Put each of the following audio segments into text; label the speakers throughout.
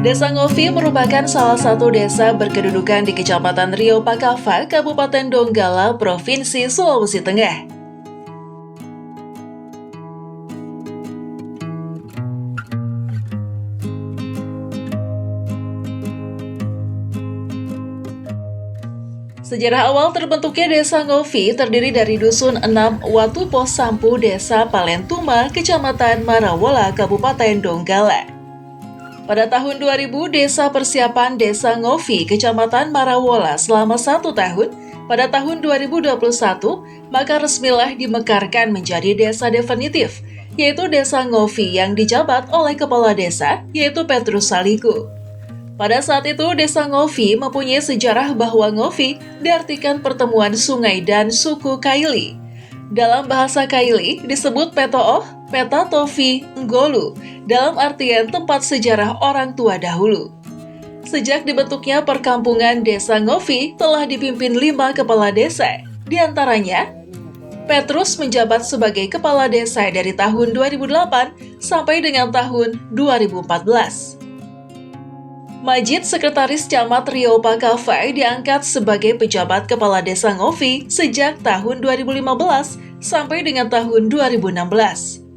Speaker 1: Desa Ngovi merupakan salah satu desa berkedudukan di Kecamatan Rio Pakava, Kabupaten Donggala, Provinsi Sulawesi Tengah. Sejarah awal terbentuknya Desa Ngovi terdiri dari Dusun 6 Watu Pos Sampu, Desa Palentuma, Kecamatan Marawola, Kabupaten Donggala. Pada tahun 2000, Desa Persiapan Desa Ngovi, Kecamatan Marawola selama 1 tahun. Pada tahun 2021, maka resmilah dimekarkan menjadi desa definitif, yaitu Desa Ngovi yang dijabat oleh Kepala Desa, yaitu Petrus Saliku. Pada saat itu, Desa Ngovi mempunyai sejarah bahwa Ngovi diartikan pertemuan sungai dan suku Kaili. Dalam bahasa Kaili disebut Petooh, Petatovi, Ngolu, dalam artian tempat sejarah orang tua dahulu. Sejak dibentuknya perkampungan Desa Ngovi telah dipimpin 5 kepala desa, diantaranya Petrus menjabat sebagai kepala desa dari tahun 2008 sampai dengan tahun 2014. Majid, sekretaris camat Rio Pakava, diangkat sebagai pejabat kepala desa Ngovi sejak tahun 2015 sampai dengan tahun 2016.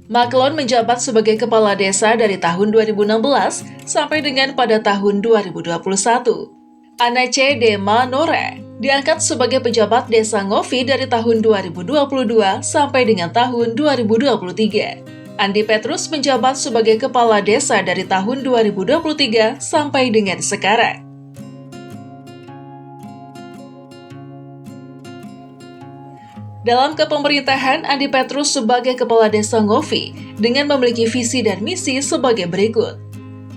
Speaker 1: Maklon menjabat sebagai kepala desa dari tahun 2016 sampai dengan pada tahun 2021. Anace Dema Nore diangkat sebagai pejabat desa Ngovi dari tahun 2022 sampai dengan tahun 2023. Andi Petrus menjabat sebagai kepala desa dari tahun 2023 sampai dengan sekarang. Dalam kepemerintahan, Andi Petrus sebagai kepala desa Ngovi dengan memiliki visi dan misi sebagai berikut.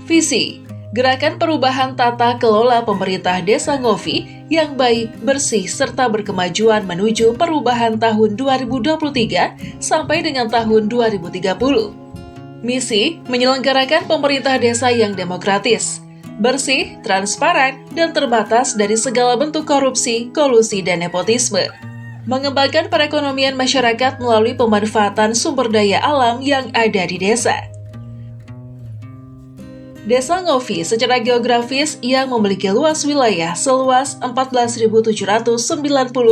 Speaker 1: Visi, gerakan perubahan tata kelola pemerintah desa Ngovi yang baik, bersih, serta berkemajuan menuju perubahan tahun 2023 sampai dengan tahun 2030. Misi, menyelenggarakan pemerintah desa yang demokratis, bersih, transparan, dan terbatas dari segala bentuk korupsi, kolusi, dan nepotisme. Mengembangkan perekonomian masyarakat melalui pemanfaatan sumber daya alam yang ada di desa. Desa Ngovi secara geografis yang memiliki luas wilayah seluas 14.790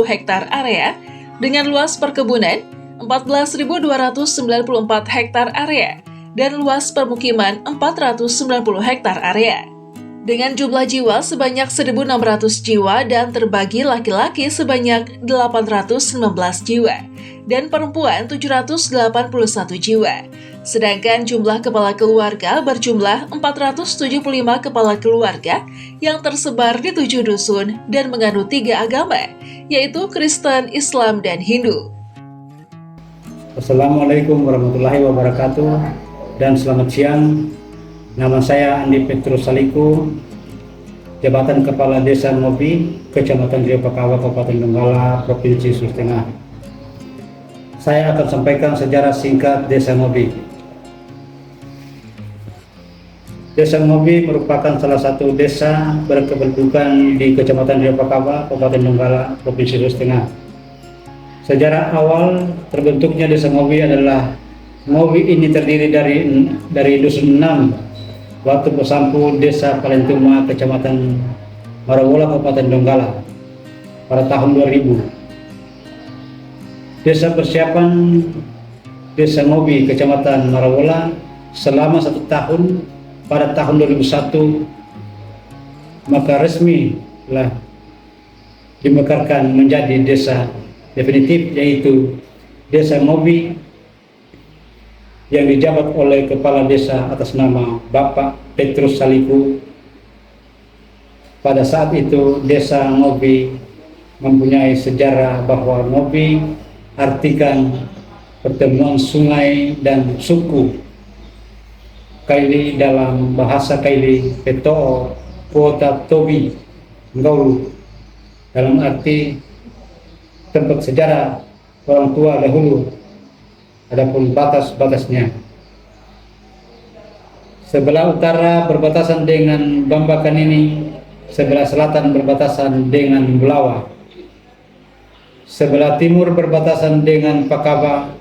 Speaker 1: hektar area dengan luas perkebunan 14.294 hektar area dan luas permukiman 490 hektar area. Dengan jumlah jiwa sebanyak 1.600 jiwa dan terbagi laki-laki sebanyak 819 jiwa dan perempuan 781 jiwa. Sedangkan jumlah kepala keluarga berjumlah 475 kepala keluarga yang tersebar di 7 dusun dan menganut 3 agama, yaitu Kristen, Islam, dan Hindu.
Speaker 2: Assalamualaikum warahmatullahi wabarakatuh dan selamat siang. Nama saya Andi Petrus Saliku, jabatan Kepala Desa Ngovi, Kecamatan Rio Pakava, Kabupaten Donggala, Provinsi Sulawesi Tengah. Saya akan sampaikan sejarah singkat Desa Ngovi. Desa Ngovi merupakan salah satu desa berkedudukan di Kecamatan Rio Pakava, Kabupaten Donggala, Provinsi Sulawesi Tengah. Sejarah awal terbentuknya Desa Ngovi adalah Ngovi ini terdiri dari Dusun 6 Watu Pos Sampu, Desa Palentuma, Kecamatan Marawola, Kabupaten Donggala pada tahun 2000. Desa Persiapan Desa Ngovi, Kecamatan Marawola selama 1 tahun pada tahun 2001, maka resmi telah dimekarkan menjadi desa definitif, yaitu Desa Ngovi yang dijabat oleh Kepala Desa atas nama Bapak Petrus Saliku. Pada saat itu Desa Ngovi mempunyai sejarah bahwa Ngovi artikan pertemuan sungai dan suku Kaili, dalam bahasa Kaili Petooh, Petatovi, Ngolu, dalam arti tempat sejarah orang tua dahulu. Adapun batas-batasnya, sebelah utara berbatasan dengan Bambakan ini, sebelah selatan berbatasan dengan Bulawa, sebelah timur berbatasan dengan Pakava,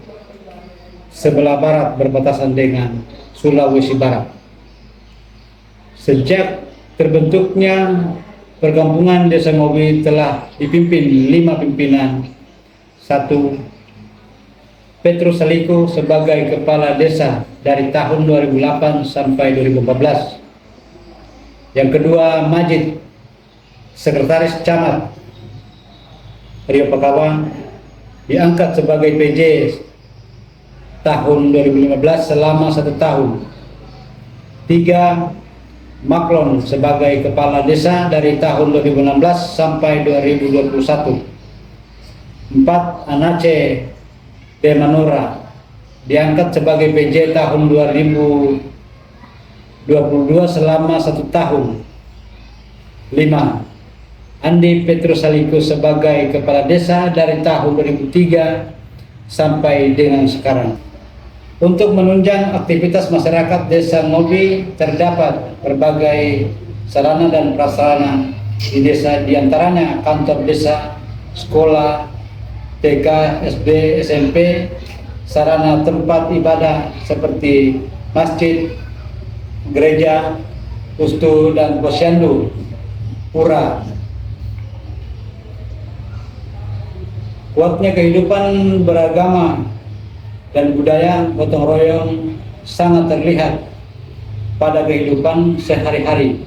Speaker 2: sebelah barat berbatasan dengan Sulawesi Barat. Sejak terbentuknya perkampungan Desa Ngobi telah dipimpin 5 pimpinan. 1. Petrus Saliko sebagai Kepala Desa dari tahun 2008 sampai 2014. Yang kedua, Majid, Sekretaris Camat Rio Pakawa, diangkat sebagai PJ tahun 2015 selama 1 tahun. 3. Maklon sebagai Kepala Desa dari tahun 2016 sampai 2021. 4. Anace De Manora diangkat sebagai PJ tahun 2022 selama 1 tahun. 5. Andi Petrus Saliko sebagai Kepala Desa dari tahun 2003 sampai dengan sekarang. Untuk menunjang aktivitas masyarakat Desa Ngobi terdapat berbagai sarana dan prasarana di desa, diantaranya kantor desa, sekolah, TK, SD, SMP, sarana tempat ibadah seperti masjid, gereja, pustu dan posyandu, pura. Kuatnya kehidupan beragama dan budaya gotong royong sangat terlihat pada kehidupan sehari-hari.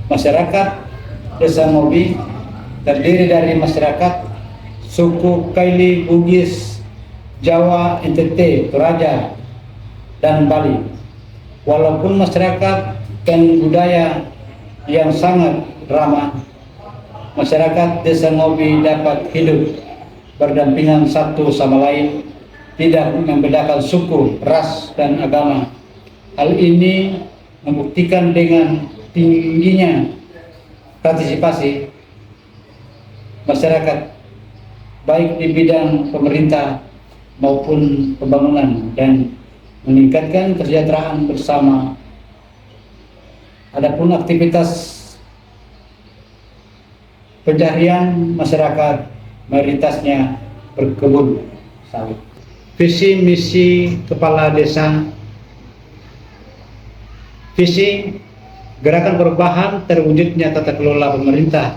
Speaker 2: Masyarakat Desa Ngobi terdiri dari masyarakat suku Kaili, Bugis, Jawa, NTT, Toraja, dan Bali. Walaupun masyarakat dan budaya yang sangat ramah, masyarakat Desa Ngobi dapat hidup berdampingan satu sama lain, tidak membedakan suku, ras, dan agama. Hal ini membuktikan dengan tingginya partisipasi masyarakat baik di bidang pemerintah maupun pembangunan dan meningkatkan kesejahteraan bersama. Adapun aktivitas pencaharian masyarakat mayoritasnya berkebun sawit. Visi misi Kepala Desa. Visi gerakan perubahan terwujudnya tata kelola pemerintah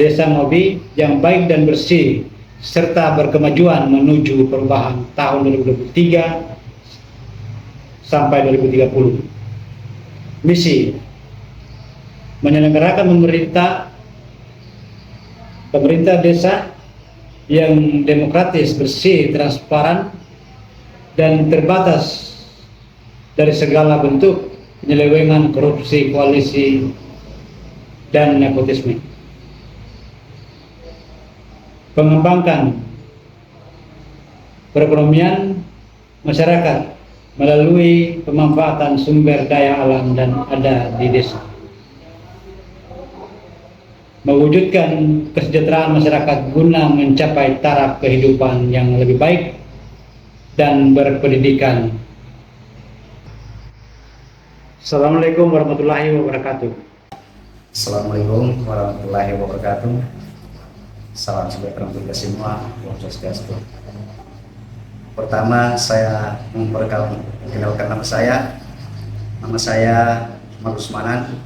Speaker 2: Desa Ngobi yang baik dan bersih serta berkemajuan menuju perubahan tahun 2023 sampai 2030. Misi menyelenggarakan pemerintah desa yang demokratis, bersih, transparan, dan terbatas dari segala bentuk penyelewengan, korupsi, koalisi, dan nepotisme. Mengembangkan perekonomian masyarakat melalui pemanfaatan sumber daya alam dan ada di desa. Mewujudkan kesejahteraan masyarakat guna mencapai taraf kehidupan yang lebih baik dan berpendidikan. Assalamualaikum warahmatullahi wabarakatuh.
Speaker 3: Assalamualaikum warahmatullahi wabarakatuh. Salam sejahtera untuk kita semua. Om Swastiastu. Pertama, saya memperkenalkan nama saya. Nama saya Marus Manan,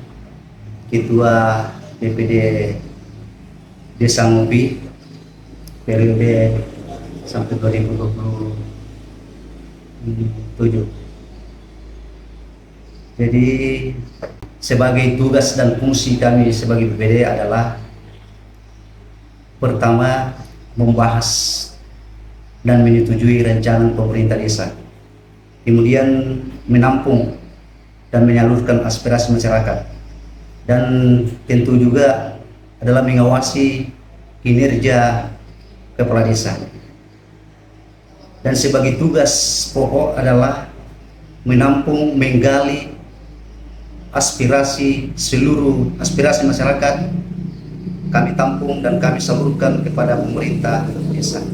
Speaker 3: Ketua DPD Desa Ngobi periode sampai 2027. Jadi sebagai tugas dan fungsi kami sebagai BPD adalah pertama, membahas dan menyetujui rencana pemerintah desa, kemudian menampung dan menyalurkan aspirasi masyarakat, dan tentu juga adalah mengawasi kinerja kepala desa. Dan sebagai tugas pokok adalah menampung, menggali seluruh aspirasi masyarakat, kami tampung dan kami salurkan kepada pemerintah desa.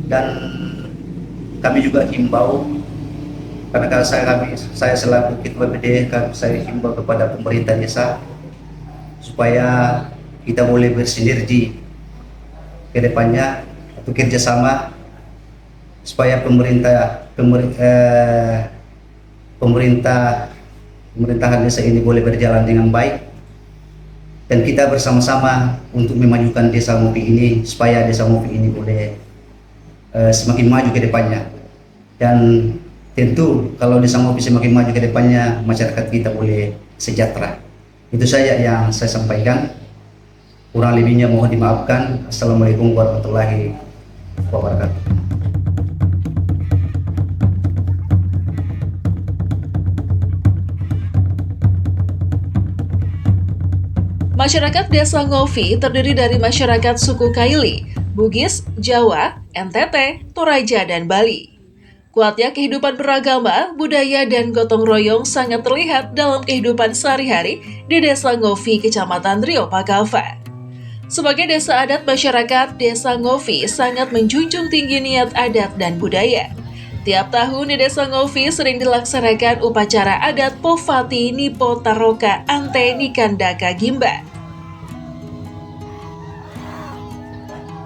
Speaker 3: Dan kami juga himbau, karena kalau saya selaku Ketua BPD, saya himbau kepada pemerintah desa supaya kita boleh bersinergi ke depannya atau kerjasama supaya pemerintah pemerintahan desa ini boleh berjalan dengan baik, dan kita bersama-sama untuk memajukan desa Ngopi ini supaya desa Ngopi ini boleh semakin maju ke depannya. Dan tentu kalau desa Ngopi semakin maju ke depannya, masyarakat kita boleh sejahtera. Itu saja yang saya sampaikan. Kurang lebihnya mohon dimaafkan. Assalamualaikum warahmatullahi wabarakatuh.
Speaker 1: Masyarakat Desa Ngopi terdiri dari masyarakat suku Kaili, Bugis, Jawa, NTT, Toraja, dan Bali. Kuatnya kehidupan beragama, budaya, dan gotong royong sangat terlihat dalam kehidupan sehari-hari di Desa Ngopi, Kecamatan Rio Pakava. Sebagai desa adat masyarakat, Desa Ngopi sangat menjunjung tinggi niat adat dan budaya. Tiap tahun di Desa Ngopi sering dilaksanakan upacara adat Povati Nipo Taroka Ante Nikandaka Gimba.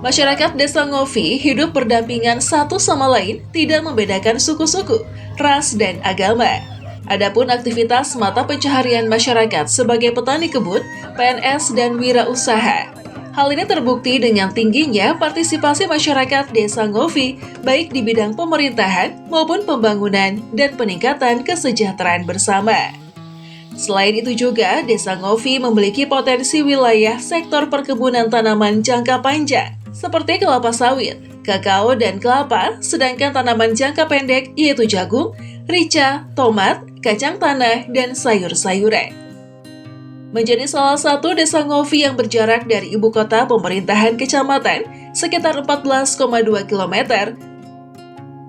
Speaker 1: Masyarakat Desa Ngopi hidup berdampingan satu sama lain, tidak membedakan suku-suku, ras, dan agama. Adapun aktivitas mata pencaharian masyarakat sebagai petani kebun, PNS, dan wirausaha. Hal ini terbukti dengan tingginya partisipasi masyarakat Desa Ngopi, baik di bidang pemerintahan maupun pembangunan dan peningkatan kesejahteraan bersama. Selain itu juga, Desa Ngopi memiliki potensi wilayah sektor perkebunan tanaman jangka panjang, seperti kelapa sawit, kakao, dan kelapa, sedangkan tanaman jangka pendek yaitu jagung, rica, tomat, kacang tanah, dan sayur-sayuran. Menjadi salah satu Desa Ngopi yang berjarak dari ibu kota pemerintahan kecamatan sekitar 14,2 km,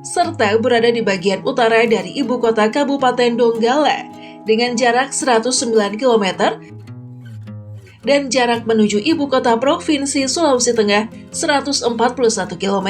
Speaker 1: serta berada di bagian utara dari ibu kota Kabupaten Donggala dengan jarak 109 km dan jarak menuju ibu kota Provinsi Sulawesi Tengah 141 km.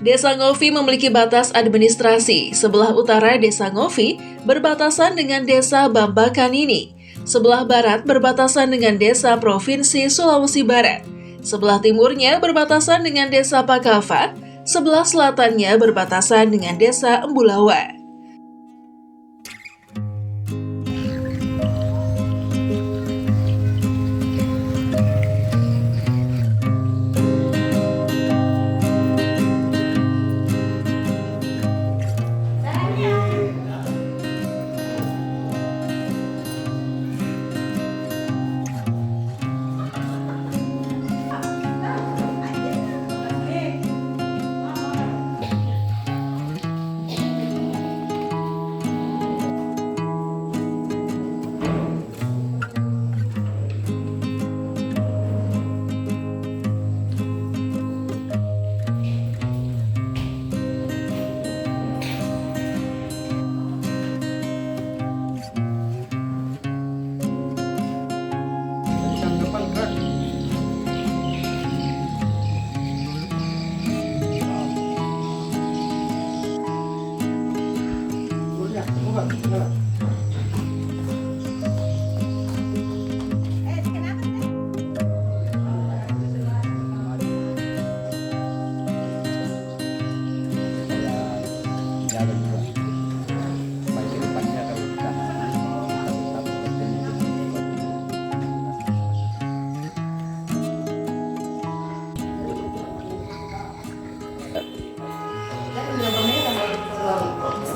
Speaker 1: Desa Ngopi memiliki batas administrasi. Sebelah utara Desa Ngopi berbatasan dengan Desa Bambakanini. Sebelah barat berbatasan dengan Desa Provinsi Sulawesi Barat. Sebelah timurnya berbatasan dengan Desa Pakava. Sebelah selatannya berbatasan dengan Desa Embulawa.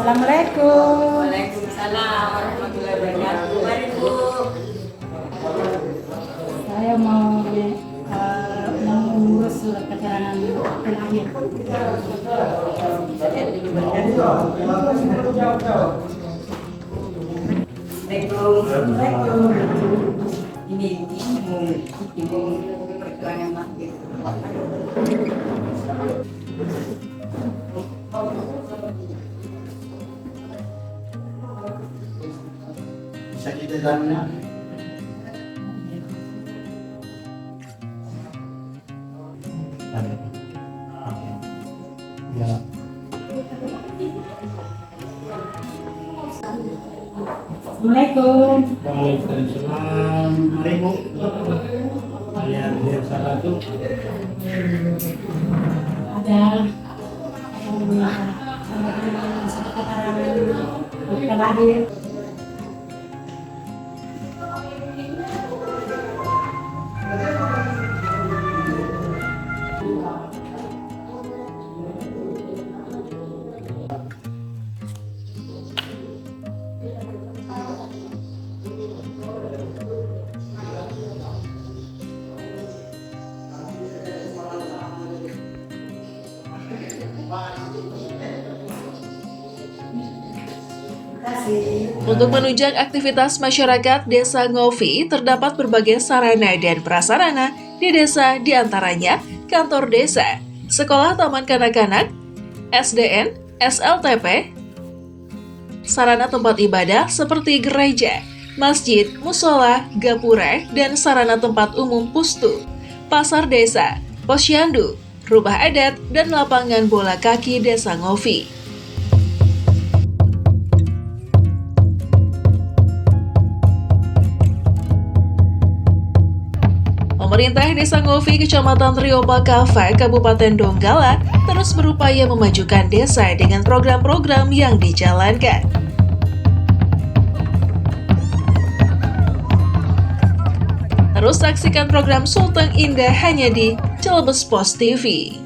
Speaker 4: Assalamualaikum.
Speaker 5: Waalaikumsalam warahmatullahi wabarakatuh. Mari Bu.
Speaker 4: Saya mau mengurus surat keterangan lahir.
Speaker 5: Assalamualaikum. Ini ibu keterangan lahir.
Speaker 3: Bisa kita jalannya. Ya.
Speaker 4: Assalamualaikum.
Speaker 2: Waalaikumsalam. Mari Bu. Kalian lihat salah tuh.
Speaker 4: Ada surat keterangan lahir.
Speaker 1: Untuk menunjang aktivitas masyarakat Desa Ngovi, terdapat berbagai sarana dan prasarana di desa, diantaranya kantor desa, sekolah taman kanak-kanak, SDN, SLTP, sarana tempat ibadah seperti gereja, masjid, musola, gapura, dan sarana tempat umum pustu, pasar desa, posyandu, rumah adat, dan lapangan bola kaki Desa Ngovi. Pemerintah Desa Ngovi, Kecamatan Riopakava, Kabupaten Donggala, terus berupaya memajukan desa dengan program-program yang dijalankan. Terus saksikan program Sultan Indah hanya di Celebes Post TV.